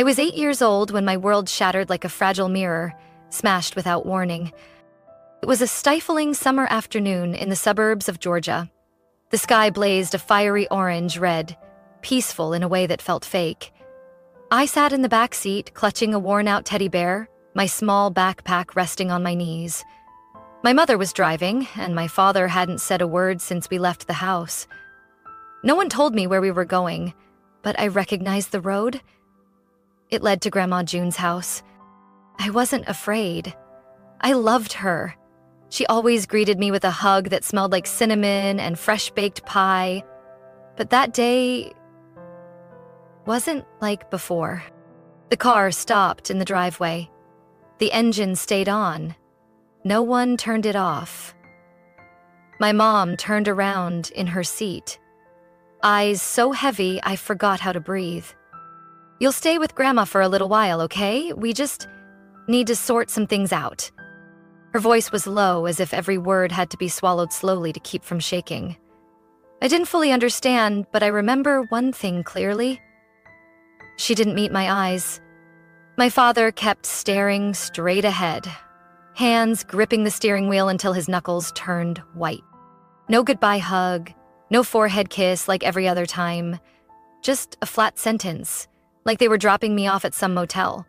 I was 8 years old when my world shattered like a fragile mirror, smashed without warning. It was a stifling summer afternoon in the suburbs of Georgia. The sky blazed a fiery orange-red, peaceful in a way that felt fake. I sat in the back seat, clutching a worn-out teddy bear, my small backpack resting on my knees. My mother was driving, and my father hadn't said a word since we left the house. No one told me where we were going, but I recognized the road. It led to Grandma June's house. I wasn't afraid. I loved her. She always greeted me with a hug that smelled like cinnamon and fresh-baked pie. But that day wasn't like before. The car stopped in the driveway. The engine stayed on. No one turned it off. My mom turned around in her seat, eyes so heavy I forgot how to breathe. "You'll stay with Grandma for a little while, okay? We just need to sort some things out." Her voice was low, as if every word had to be swallowed slowly to keep from shaking. I didn't fully understand, but I remember one thing clearly. She didn't meet my eyes. My father kept staring straight ahead, hands gripping the steering wheel until his knuckles turned white. No goodbye hug, no forehead kiss like every other time, just a flat sentence, like they were dropping me off at some motel.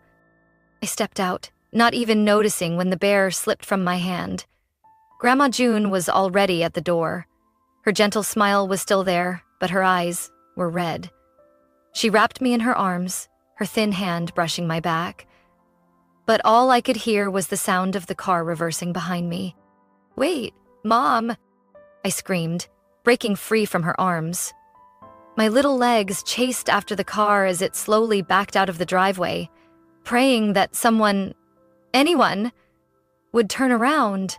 I stepped out, not even noticing when the bear slipped from my hand. Grandma June was already at the door. Her gentle smile was still there, but her eyes were red. She wrapped me in her arms, her thin hand brushing my back. But all I could hear was the sound of the car reversing behind me. "Wait, Mom!" I screamed, breaking free from her arms. My little legs chased after the car as it slowly backed out of the driveway, praying that anyone, would turn around.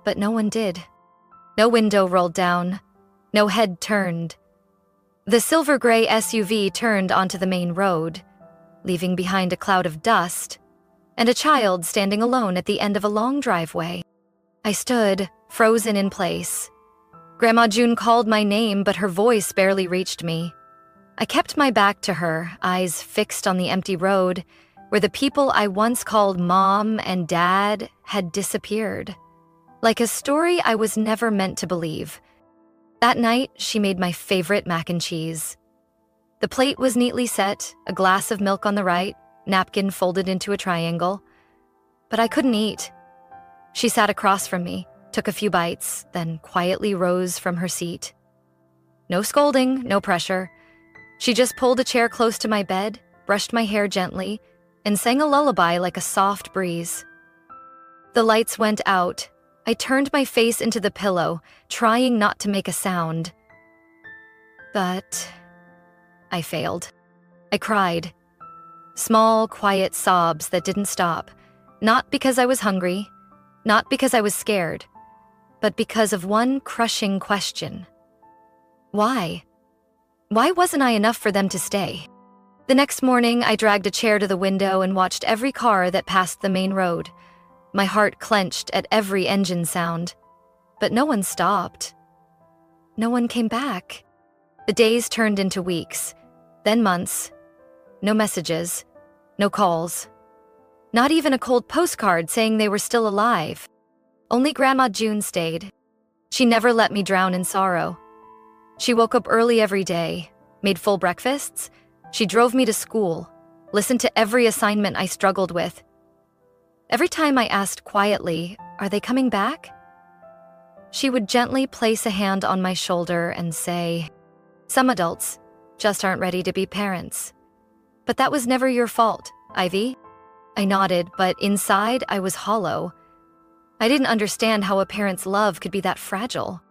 But no one did. No window rolled down. No head turned. The silver-gray SUV turned onto the main road, leaving behind a cloud of dust and a child standing alone at the end of a long driveway. I stood, frozen in place. Grandma June called my name, but her voice barely reached me. I kept my back to her, eyes fixed on the empty road, where the people I once called Mom and Dad had disappeared. Like a story I was never meant to believe. That night, she made my favorite mac and cheese. The plate was neatly set, a glass of milk on the right, napkin folded into a triangle. But I couldn't eat. She sat across from me, took a few bites, then quietly rose from her seat. No scolding, no pressure. She just pulled a chair close to my bed, brushed my hair gently, and sang a lullaby like a soft breeze. The lights went out. I turned my face into the pillow, trying not to make a sound. But I failed. I cried. Small, quiet sobs that didn't stop. Not because I was hungry, not because I was scared, but because of one crushing question. Why? Why wasn't I enough for them to stay? The next morning, I dragged a chair to the window and watched every car that passed the main road. My heart clenched at every engine sound. But no one stopped. No one came back. The days turned into weeks, then months. No messages, no calls. Not even a cold postcard saying they were still alive. Only Grandma June stayed. She never let me drown in sorrow. She woke up early every day, made full breakfasts. She drove me to school, listened to every assignment I struggled with. Every time I asked quietly, "Are they coming back?" she would gently place a hand on my shoulder and say, "Some adults just aren't ready to be parents. But that was never your fault, Ivy." I nodded, but inside I was hollow. I didn't understand how a parent's love could be that fragile.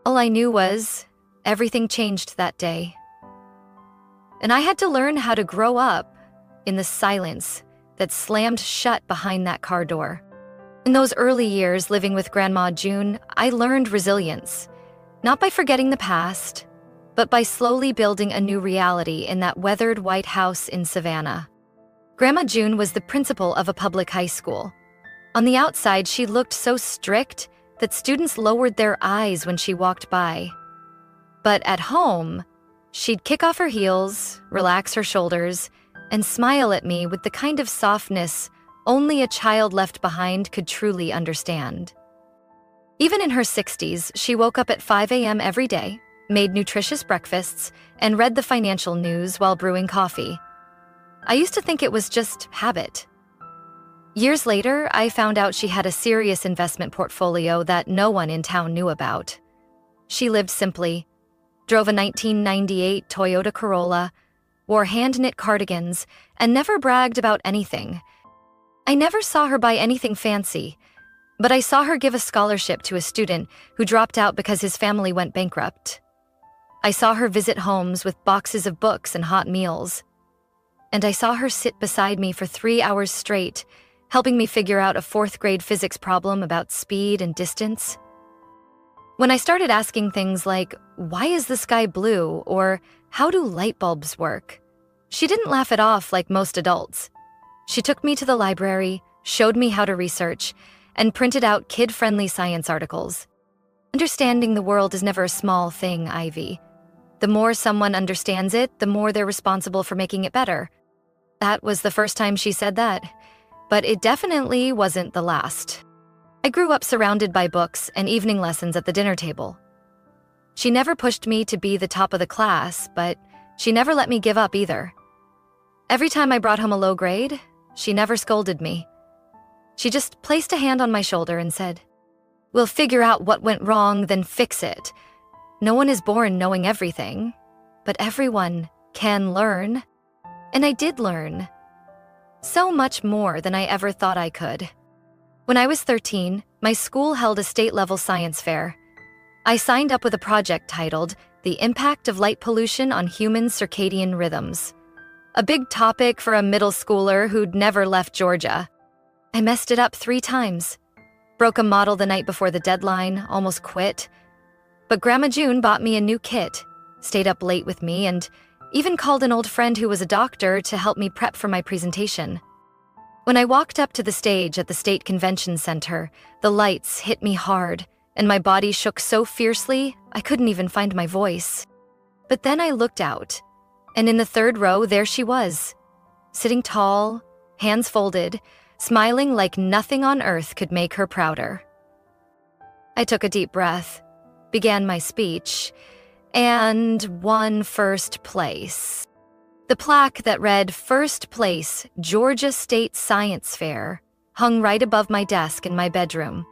All I knew was everything changed that day. And I had to learn how to grow up in the silence that slammed shut behind that car door. In those early years living with Grandma June, I learned resilience, not by forgetting the past, but by slowly building a new reality in that weathered white house in Savannah. Grandma June was the principal of a public high school. On the outside, she looked so strict that students lowered their eyes when she walked by. But at home, she'd kick off her heels, relax her shoulders, and smile at me with the kind of softness only a child left behind could truly understand. Even in her 60s, she woke up at 5 a.m. every day, made nutritious breakfasts, and read the financial news while brewing coffee. I used to think it was just habit. Years later, I found out she had a serious investment portfolio that no one in town knew about. She lived simply, drove a 1998 Toyota Corolla, wore hand-knit cardigans, and never bragged about anything. I never saw her buy anything fancy, but I saw her give a scholarship to a student who dropped out because his family went bankrupt. I saw her visit homes with boxes of books and hot meals. And I saw her sit beside me for 3 hours straight, helping me figure out a 4th-grade physics problem about speed and distance. When I started asking things like, why is the sky blue, or how do light bulbs work, she didn't laugh it off like most adults. She took me to the library, showed me how to research, and printed out kid-friendly science articles. Understanding the world is never a small thing, Ivy. The more someone understands it, the more they're responsible for making it better. That was the first time she said that, but it definitely wasn't the last. I grew up surrounded by books and evening lessons at the dinner table. She never pushed me to be the top of the class, but she never let me give up either. Every time I brought home a low grade, she never scolded me. She just placed a hand on my shoulder and said, "We'll figure out what went wrong, then fix it. No one is born knowing everything, but everyone can learn." And I did learn. So much more than I ever thought I could. When I was 13, my school held a state-level science fair. I signed up with a project titled The Impact of Light Pollution on Human Circadian Rhythms. A big topic for a middle schooler who'd never left Georgia. I messed it up 3 times. Broke a model the night before the deadline, almost quit. But Grandma June bought me a new kit, stayed up late with me, and even called an old friend who was a doctor to help me prep for my presentation. When I walked up to the stage at the State Convention Center, the lights hit me hard, and my body shook so fiercely I couldn't even find my voice. But then I looked out, and in the 3rd row there she was, sitting tall, hands folded, smiling like nothing on earth could make her prouder. I took a deep breath, began my speech, and won 1st place. The plaque that read "First Place, Georgia State Science Fair" hung right above my desk in my bedroom,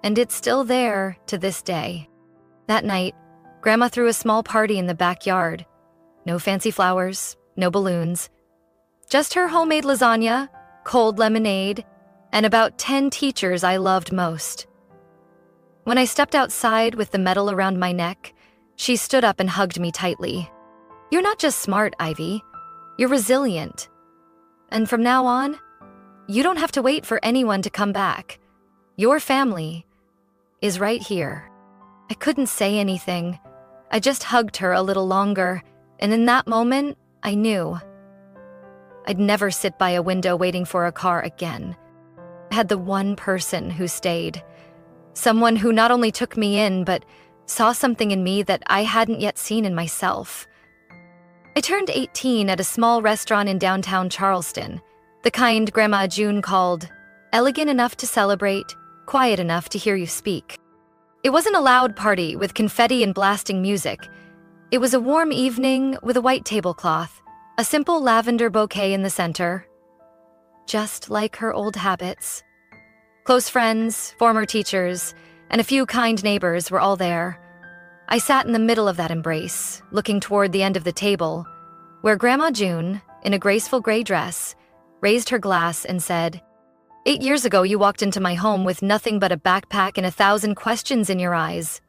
and it's still there to this day. That night, Grandma threw a small party in the backyard. No fancy flowers, no balloons. Just her homemade lasagna, cold lemonade, and about 10 teachers I loved most. When I stepped outside with the medal around my neck, she stood up and hugged me tightly. "You're not just smart, Ivy. You're resilient. And from now on, you don't have to wait for anyone to come back. Your family is right here." I couldn't say anything. I just hugged her a little longer, and in that moment, I knew I'd never sit by a window waiting for a car again. I had the one person who stayed. Someone who not only took me in, but saw something in me that I hadn't yet seen in myself. I turned 18 at a small restaurant in downtown Charleston, the kind Grandma June called elegant enough to celebrate, quiet enough to hear you speak. It wasn't a loud party with confetti and blasting music. It was a warm evening with a white tablecloth, a simple lavender bouquet in the center. Just like her old habits. Close friends, former teachers, and a few kind neighbors were all there. I sat in the middle of that embrace, looking toward the end of the table, where Grandma June, in a graceful gray dress, raised her glass and said, "8 years ago you walked into my home with nothing but a backpack and 1,000 questions in your eyes.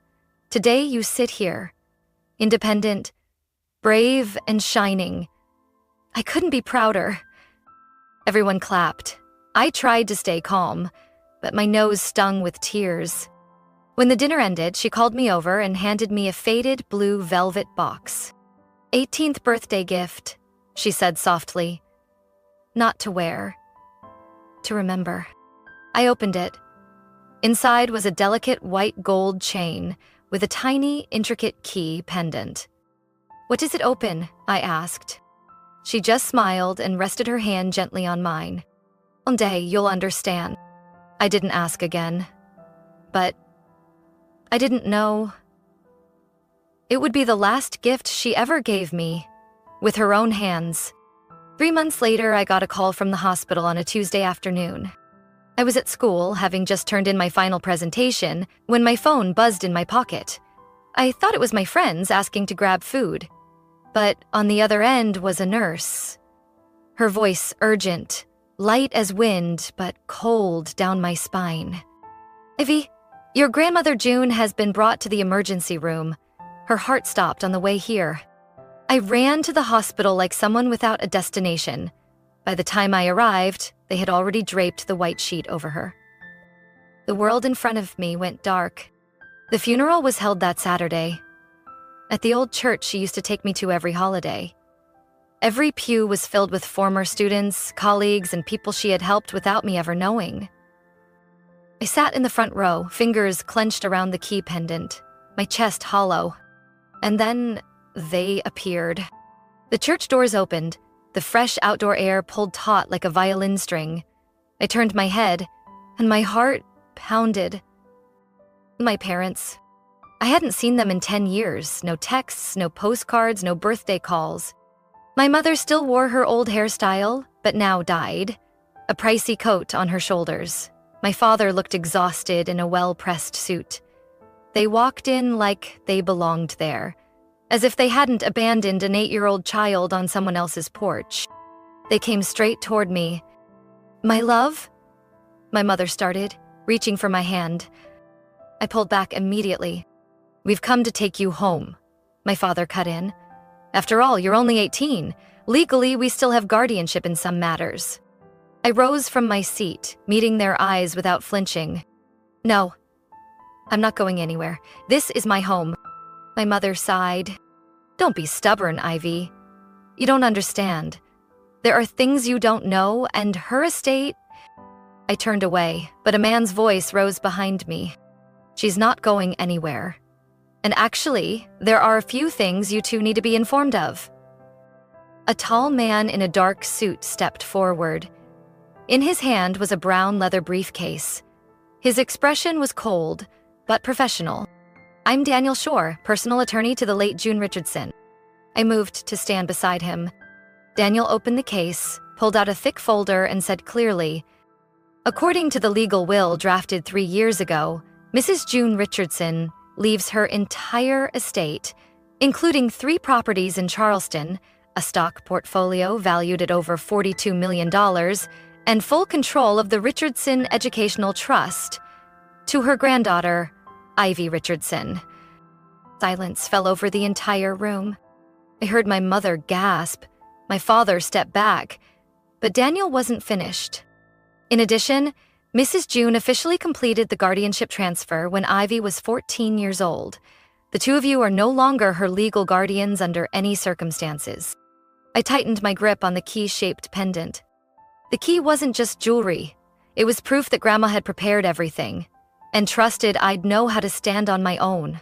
Today you sit here, independent, brave, and shining. I couldn't be prouder." Everyone clapped. I tried to stay calm, but my nose stung with tears. When the dinner ended, she called me over and handed me a faded blue velvet box. 18th birthday gift, she said softly. Not to wear, to remember. I opened it. Inside was a delicate white gold chain with a tiny, intricate key pendant. "What does it open?" I asked. She just smiled and rested her hand gently on mine. "One day you'll understand." I didn't ask again. But I didn't know. It would be the last gift she ever gave me, with her own hands. 3 months later, I got a call from the hospital on a Tuesday afternoon. I was at school, having just turned in my final presentation, when my phone buzzed in my pocket. I thought it was my friends asking to grab food. But on the other end was a nurse. Her voice urgent, light as wind, but cold down my spine. "Ivy, your grandmother June has been brought to the emergency room. Her heart stopped on the way here." I ran to the hospital like someone without a destination. By the time I arrived, they had already draped the white sheet over her. The world in front of me went dark. The funeral was held that Saturday, at the old church she used to take me to every holiday. Every pew was filled with former students, colleagues, and people she had helped without me ever knowing. I sat in the front row, fingers clenched around the key pendant, my chest hollow. And then they appeared. The church doors opened, the fresh outdoor air pulled taut like a violin string. I turned my head, and my heart pounded. My parents. I hadn't seen them in 10 years, no texts, no postcards, no birthday calls. My mother still wore her old hairstyle, but now dyed, a pricey coat on her shoulders. My father looked exhausted in a well-pressed suit. They walked in like they belonged there, as if they hadn't abandoned an 8-year-old child on someone else's porch. They came straight toward me. "My love?" My mother started, reaching for my hand. I pulled back immediately. "We've come to take you home," my father cut in. "After all, you're only 18. Legally, we still have guardianship in some matters." I rose from my seat, meeting their eyes without flinching. "No, I'm not going anywhere. This is my home." My mother sighed. "Don't be stubborn, Ivy. You don't understand. There are things you don't know, and her estate—" I turned away, but a man's voice rose behind me. "She's not going anywhere. And actually, there are a few things you two need to be informed of." A tall man in a dark suit stepped forward. In his hand was a brown leather briefcase. His expression was cold, but professional. "I'm Daniel Shore, personal attorney to the late June Richardson." I moved to stand beside him. Daniel opened the case, pulled out a thick folder, and said clearly, "According to the legal will drafted 3 years ago, Mrs. June Richardson leaves her entire estate, including 3 properties in Charleston, a stock portfolio valued at over $42 million, and full control of the Richardson Educational Trust, to her granddaughter, Ivy Richardson." Silence fell over the entire room. I heard my mother gasp, my father step back, but Daniel wasn't finished. In addition, Mrs. June officially completed the guardianship transfer when Ivy was 14 years old. The two of you are no longer her legal guardians under any circumstances. I tightened my grip on the key-shaped pendant. The key wasn't just jewelry. It was proof that Grandma had prepared everything, and trusted I'd know how to stand on my own.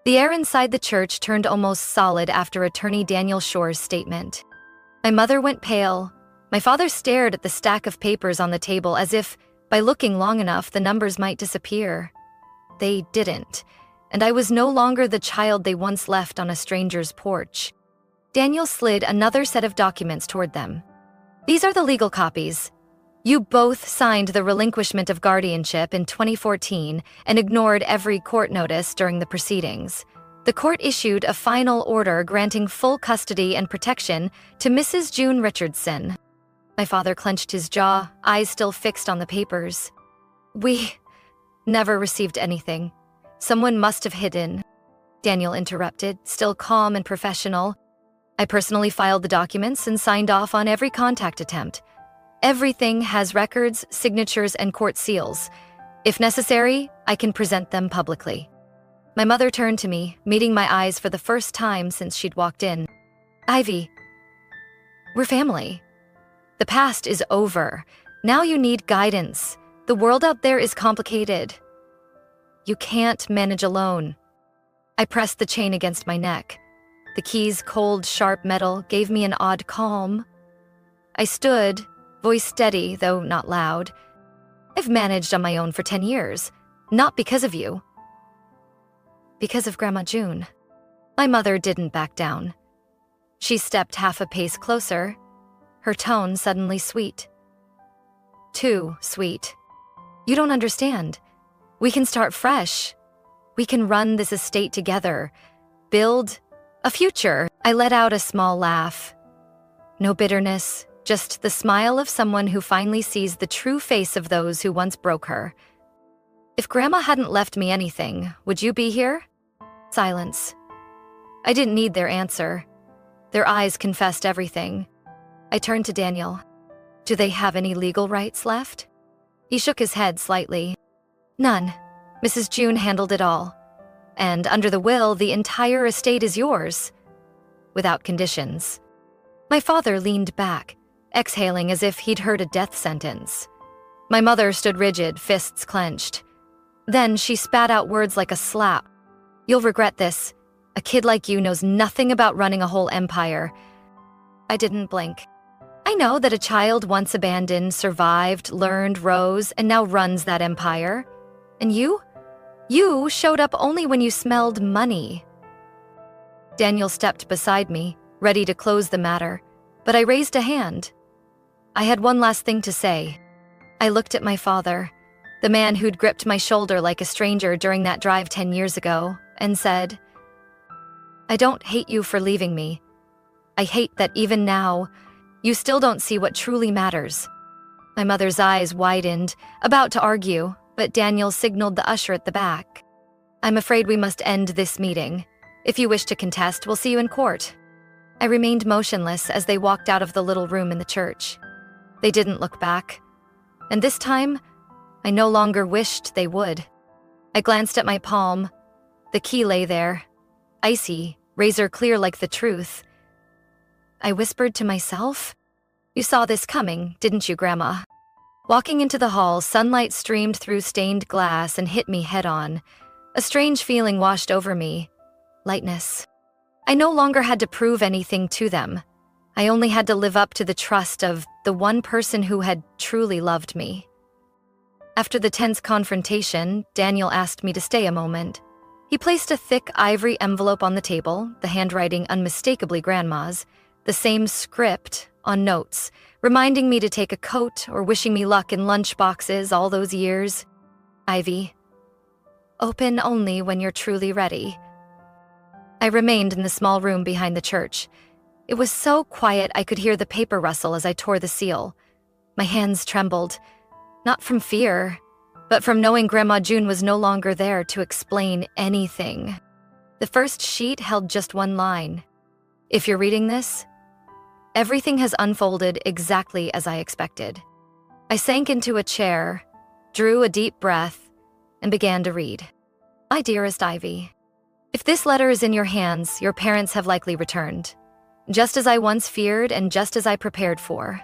The air inside the church turned almost solid after Attorney Daniel Shore's statement. My mother went pale. My father stared at the stack of papers on the table as if, by looking long enough, the numbers might disappear. They didn't, and I was no longer the child they once left on a stranger's porch. Daniel slid another set of documents toward them. "These are the legal copies. You both signed the relinquishment of guardianship in 2014 and ignored every court notice during the proceedings. The court issued a final order granting full custody and protection to Mrs. June Richardson." My father clenched his jaw, eyes still fixed on the papers. "We never received anything. Someone must have hidden," Daniel interrupted, still calm and professional. "I personally filed the documents and signed off on every contact attempt. Everything has records, signatures, and court seals. If necessary, I can present them publicly." My mother turned to me, meeting my eyes for the first time since she'd walked in. "Ivy, we're family. The past is over. Now you need guidance. The world out there is complicated. You can't manage alone." I pressed the chain against my neck. The key's cold, sharp metal gave me an odd calm. I stood, voice steady, though not loud. I've managed on my own for 10 years. Not because of you. Because of Grandma June. My mother didn't back down. She stepped half a pace closer, her tone suddenly sweet. Too sweet. You don't understand. We can start fresh. We can run this estate together. Build a future. I let out a small laugh. No bitterness, just the smile of someone who finally sees the true face of those who once broke her. If Grandma hadn't left me anything, would you be here? Silence. I didn't need their answer. Their eyes confessed everything. I turned to Daniel. Do they have any legal rights left? He shook his head slightly. None. Mrs. June handled it all. And under the will, the entire estate is yours. Without conditions. My father leaned back, exhaling as if he'd heard a death sentence. My mother stood rigid, fists clenched. Then she spat out words like a slap. You'll regret this. A kid like you knows nothing about running a whole empire. I didn't blink. I know that a child once abandoned, survived, learned, rose, and now runs that empire. And you? You showed up only when you smelled money. Daniel stepped beside me, ready to close the matter, but I raised a hand. I had one last thing to say. I looked at my father, the man who'd gripped my shoulder like a stranger during that drive 10 years ago, and said, I don't hate you for leaving me. I hate that even now, you still don't see what truly matters. My mother's eyes widened, about to argue, but Daniel signaled the usher at the back. I'm afraid we must end this meeting. If you wish to contest, we'll see you in court. I remained motionless as they walked out of the little room in the church. They didn't look back. And this time, I no longer wished they would. I glanced at my palm. The key lay there, icy, razor clear like the truth. I whispered to myself, You saw this coming, didn't you, Grandma? Walking into the hall, sunlight streamed through stained glass and hit me head-on. A strange feeling washed over me. Lightness. I no longer had to prove anything to them. I only had to live up to the trust of the one person who had truly loved me. After the tense confrontation, Daniel asked me to stay a moment. He placed a thick ivory envelope on the table, the handwriting unmistakably Grandma's, the same script on notes, reminding me to take a coat or wishing me luck in lunch boxes all those years. Ivy. Open only when you're truly ready. I remained in the small room behind the church. It was so quiet I could hear the paper rustle as I tore the seal. My hands trembled, not from fear, but from knowing Grandma June was no longer there to explain anything. The first sheet held just one line. If you're reading this, everything has unfolded exactly as I expected. I sank into a chair, drew a deep breath, and began to read. My dearest Ivy, if this letter is in your hands, your parents have likely returned. Just as I once feared and just as I prepared for.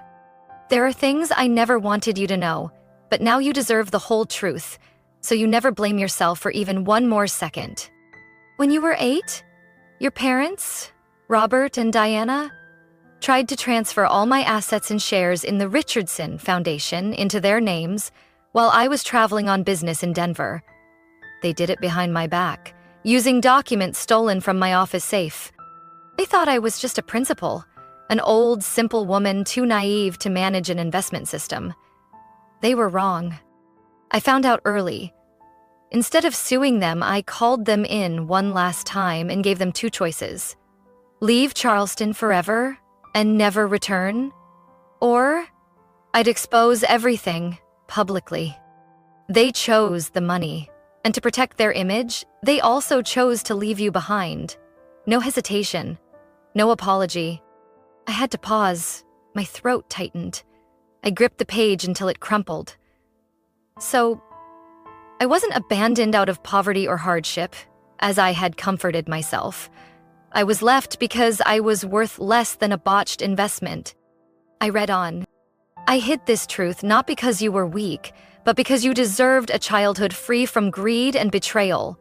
There are things I never wanted you to know, but now you deserve the whole truth, so you never blame yourself for even one more second. When you were 8, your parents, Robert and Diana, tried to transfer all my assets and shares in the Richardson Foundation into their names while I was traveling on business in Denver. They did it behind my back, using documents stolen from my office safe. They thought I was just a principal, an old, simple woman too naive to manage an investment system. They were wrong. I found out early. Instead of suing them, I called them in one last time and gave them 2 choices. Leave Charleston forever and never return, or I'd expose everything publicly. They chose the money, and to protect their image, they also chose to leave you behind. No hesitation, no apology. I had to pause. My throat tightened. I gripped the page until it crumpled. So, I wasn't abandoned out of poverty or hardship, as I had comforted myself. I was left because I was worth less than a botched investment. I read on. I hid this truth not because you were weak, but because you deserved a childhood free from greed and betrayal.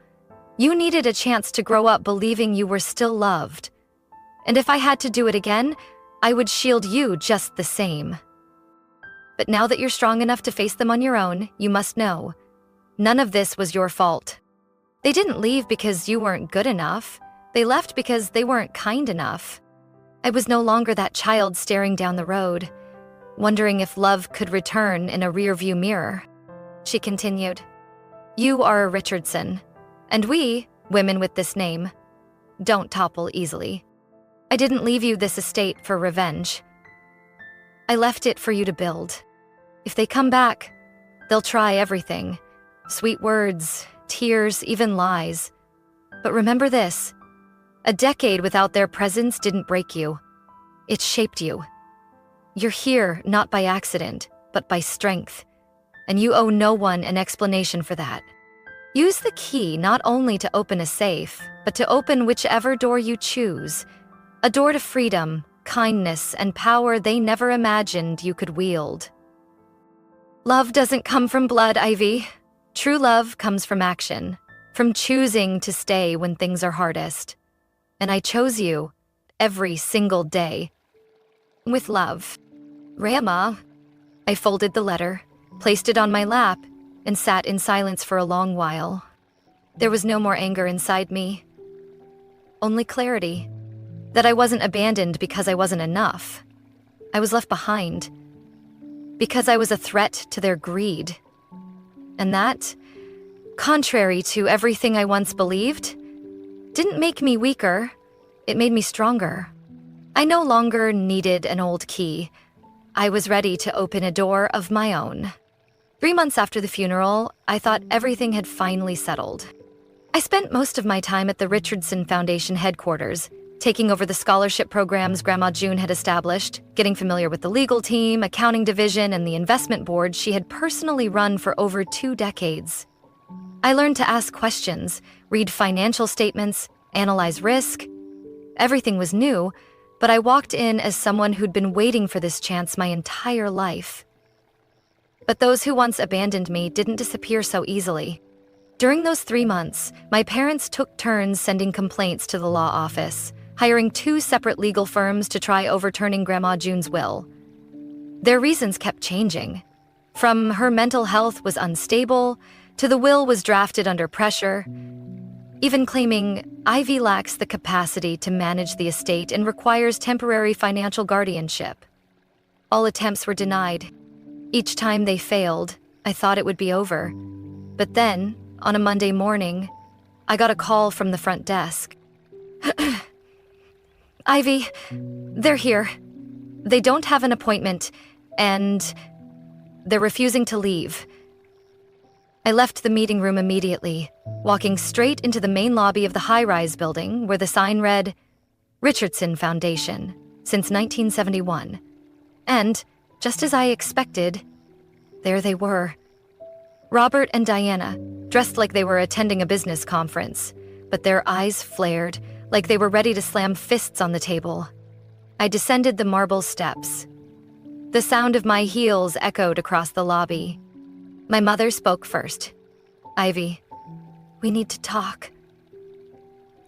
You needed a chance to grow up believing you were still loved. And if I had to do it again, I would shield you just the same. But now that you're strong enough to face them on your own, you must know, none of this was your fault. They didn't leave because you weren't good enough. They left because they weren't kind enough. I was no longer that child staring down the road, wondering if love could return in a rearview mirror. She continued, "You are a Richardson, and we, women with this name, don't topple easily. I didn't leave you this estate for revenge. I left it for you to build. If they come back, they'll try everything. Sweet words, tears, even lies. But remember this, a decade without their presence didn't break you. It shaped you. You're here not by accident, but by strength. And you owe no one an explanation for that. Use the key not only to open a safe, but to open whichever door you choose. A door to freedom, kindness, and power they never imagined you could wield. Love doesn't come from blood, Ivy. True love comes from action, from choosing to stay when things are hardest. And I chose you every single day. With love. Rama." I folded the letter, placed it on my lap, and sat in silence for a long while. There was no more anger inside me. Only clarity. That I wasn't abandoned because I wasn't enough. I was left behind. Because I was a threat to their greed. And that, contrary to everything I once believed, didn't make me weaker, it made me stronger. I no longer needed an old key. I was ready to open a door of my own. 3 months after the funeral, I thought everything had finally settled. I spent most of my time at the Richardson Foundation headquarters, taking over the scholarship programs Grandma June had established, getting familiar with the legal team, accounting division, and the investment board she had personally run for over 2 decades. I learned to ask questions, read financial statements, analyze risk. Everything was new, but I walked in as someone who'd been waiting for this chance my entire life. But those who once abandoned me didn't disappear so easily. During those 3 months, my parents took turns sending complaints to the law office, hiring 2 separate legal firms to try overturning Grandma June's will. Their reasons kept changing. From her mental health was unstable, to the will was drafted under pressure, even claiming Ivy lacks the capacity to manage the estate and requires temporary financial guardianship. All attempts were denied. Each time they failed, I thought it would be over. But then, on a Monday morning, I got a call from the front desk. "Ivy, they're here. They don't have an appointment, and they're refusing to leave." I left the meeting room immediately, walking straight into the main lobby of the high-rise building where the sign read, "Richardson Foundation, since 1971. And, just as I expected, there they were. Robert and Diana, dressed like they were attending a business conference, but their eyes flared, like they were ready to slam fists on the table. I descended the marble steps. The sound of my heels echoed across the lobby. My mother spoke first. "Ivy, we need to talk."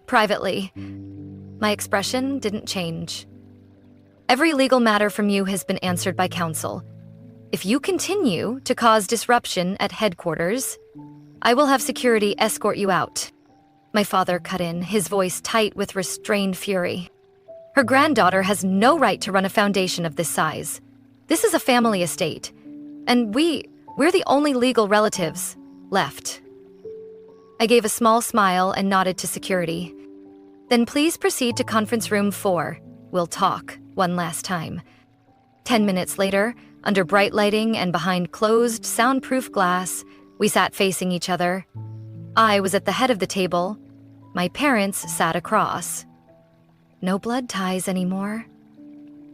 Privately, my expression didn't change. "Every legal matter from you has been answered by counsel. If you continue to cause disruption at headquarters, I will have security escort you out." My father cut in, his voice tight with restrained fury. "Her granddaughter has no right to run a foundation of this size. This is a family estate, and we're the only legal relatives left." I gave a small smile and nodded to security. "Then please proceed to conference room 4. We'll talk one last time." 10 minutes later, under bright lighting and behind closed, soundproof glass, we sat facing each other. I was at the head of the table. My parents sat across. No blood ties anymore.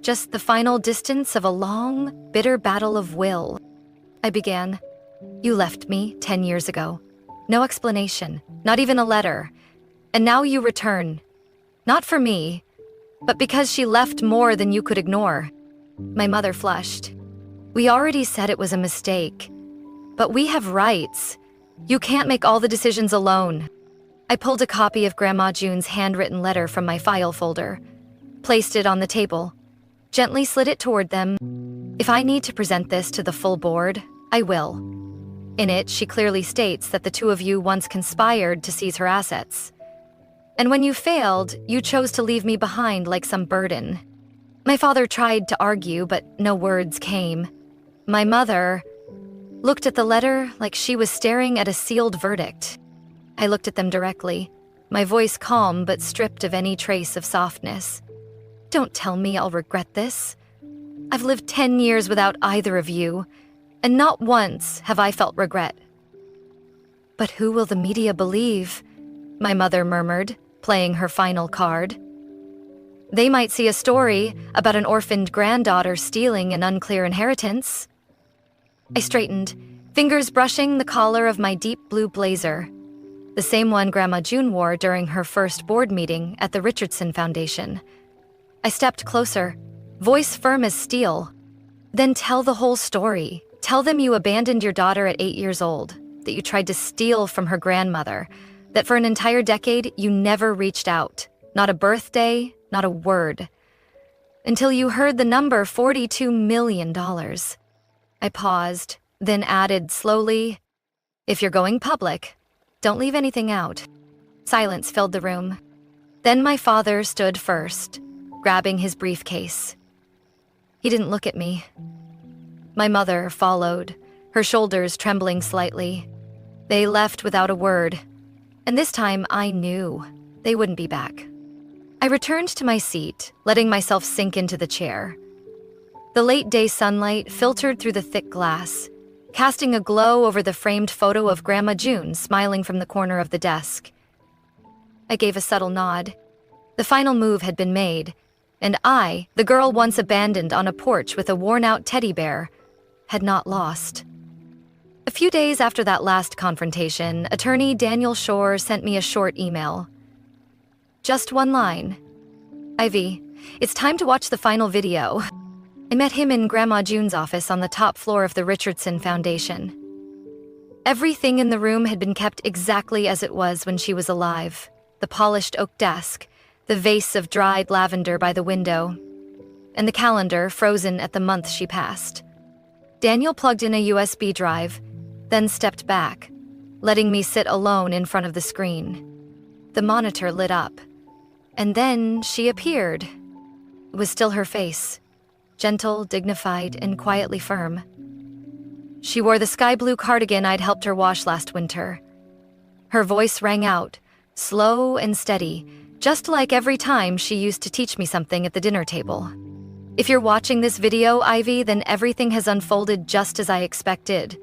Just the final distance of a long, bitter battle of will. I began. "You left me 10 years ago. No explanation, not even a letter. And now you return. Not for me, but because she left more than you could ignore." My mother flushed. "We already said it was a mistake. But we have rights. You can't make all the decisions alone." I pulled a copy of Grandma June's handwritten letter from my file folder. placed it on the table, gently slid it toward them. If I need to present this to the full board, I will. In it, she clearly states that the two of you once conspired to seize her assets. And when you failed, you chose to leave me behind like some burden. My father tried to argue, but no words came. My mother looked at the letter like she was staring at a sealed verdict. I looked at them directly, my voice calm but stripped of any trace of softness. Don't tell me I'll regret this. I've lived 10 years without either of you, and not once have I felt regret. But who will the media believe? My mother murmured, playing her final card. They might see a story about an orphaned granddaughter stealing an unclear inheritance. I straightened, fingers brushing the collar of my deep blue blazer, the same one Grandma June wore during her first board meeting at the Richardson Foundation. I stepped closer, voice firm as steel. Then tell the whole story. Tell them you abandoned your daughter at 8 years old, that you tried to steal from her grandmother, that for an entire decade you never reached out. Not a birthday, not a word. Until you heard the number $42 million. I paused, then added slowly, if you're going public, don't leave anything out. Silence filled the room. Then my father stood first, grabbing his briefcase. He didn't look at me. My mother followed, her shoulders trembling slightly. They left without a word, and this time I knew they wouldn't be back. I returned to my seat, letting myself sink into the chair. The late-day sunlight filtered through the thick glass, casting a glow over the framed photo of Grandma June smiling from the corner of the desk. I gave a subtle nod. The final move had been made, and I, the girl once abandoned on a porch with a worn-out teddy bear, had not lost. A few days after that last confrontation, attorney Daniel Shore sent me a short email. Just one line. Ivy, it's time to watch the final video. I met him in Grandma June's office on the top floor of the Richardson Foundation. Everything in the room had been kept exactly as it was when she was alive. The polished oak desk, the vase of dried lavender by the window, and the calendar frozen at the month she passed. Daniel plugged in a USB drive, then stepped back, letting me sit alone in front of the screen. The monitor lit up, and then she appeared. It was still her face, gentle, dignified, and quietly firm. She wore the sky blue cardigan I'd helped her wash last winter. Her voice rang out, slow and steady, just like every time she used to teach me something at the dinner table. If you're watching this video, Ivy, then everything has unfolded just as I expected.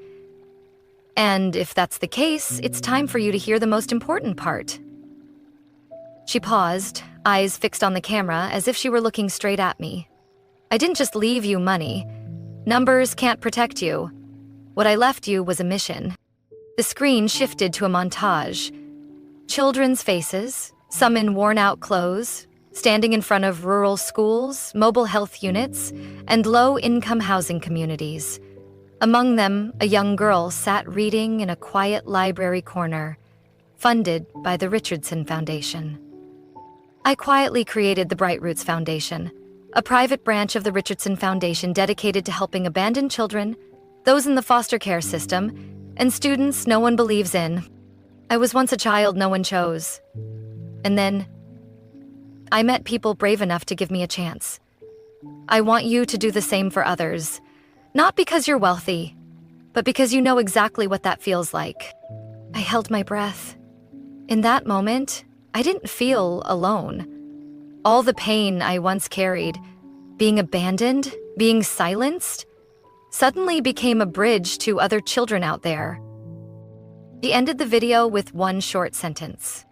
And if that's the case, it's time for you to hear the most important part. She paused, eyes fixed on the camera as if she were looking straight at me. I didn't just leave you money. Numbers can't protect you. What I left you was a mission. The screen shifted to a montage. Children's faces, some in worn-out clothes, standing in front of rural schools, mobile health units, and low-income housing communities. Among them, a young girl sat reading in a quiet library corner, funded by the Richardson Foundation. I quietly created the Bright Roots Foundation, a private branch of the Richardson Foundation dedicated to helping abandoned children, those in the foster care system, and students no one believes in. I was once a child no one chose. And then I met people brave enough to give me a chance. I want you to do the same for others, not because you're wealthy, but because you know exactly what that feels like. I held my breath. In that moment, I didn't feel alone. All the pain I once carried, being abandoned, being silenced, suddenly became a bridge to other children out there. He ended the video with one short sentence.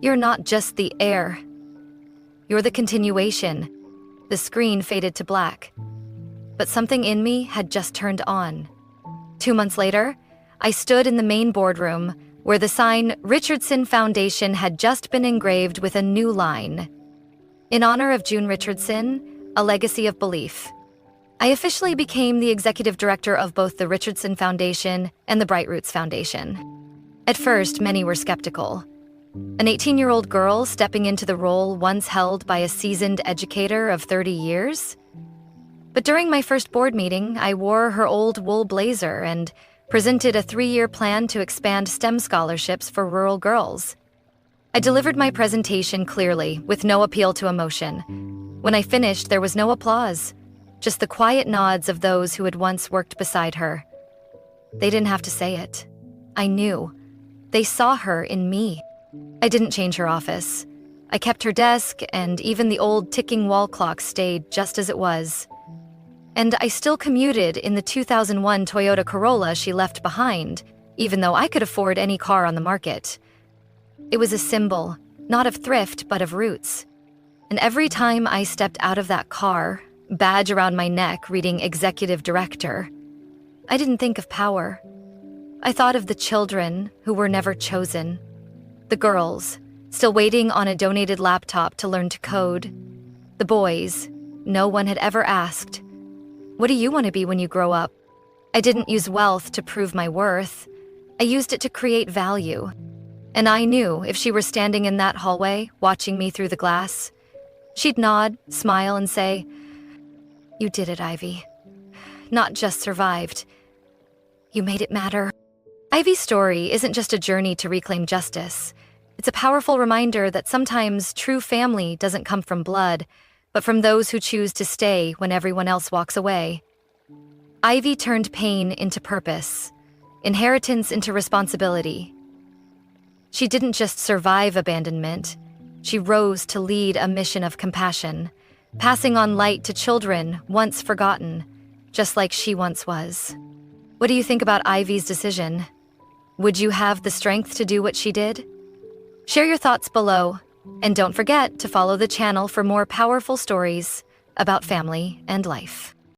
You're not just the heir. You're the continuation. The screen faded to black. But something in me had just turned on. 2 months later, I stood in the main boardroom where the sign Richardson Foundation had just been engraved with a new line. In honor of June Richardson, a legacy of belief. I officially became the executive director of both the Richardson Foundation and the Bright Roots Foundation. At first, many were skeptical. an 18-year-old girl stepping into the role once held by a seasoned educator of 30 years. But during my first board meeting, I wore her old wool blazer and presented a 3-year plan to expand STEM scholarships for rural girls. I delivered my presentation clearly, with no appeal to emotion. When I finished, there was no applause, just the quiet nods of those who had once worked beside her. They didn't have to say it. I knew. They saw her in me. I didn't change her office. I kept her desk, and even the old ticking wall clock stayed just as it was. And I still commuted in the 2001 Toyota Corolla she left behind, even though I could afford any car on the market. It was a symbol, not of thrift, but of roots. And every time I stepped out of that car, badge around my neck reading executive director, I didn't think of power. I thought of the children who were never chosen. The girls, still waiting on a donated laptop to learn to code. The boys, no one had ever asked, "What do you want to be when you grow up?" I didn't use wealth to prove my worth. I used it to create value. And I knew if she were standing in that hallway, watching me through the glass, she'd nod, smile, and say, "You did it, Ivy. Not just survived. You made it matter." Ivy's story isn't just a journey to reclaim justice. It's a powerful reminder that sometimes true family doesn't come from blood, but from those who choose to stay when everyone else walks away. Ivy turned pain into purpose, inheritance into responsibility. She didn't just survive abandonment, she rose to lead a mission of compassion, passing on light to children once forgotten, just like she once was. What do you think about Ivy's decision? Would you have the strength to do what she did? Share your thoughts below, and don't forget to follow the channel for more powerful stories about family and life.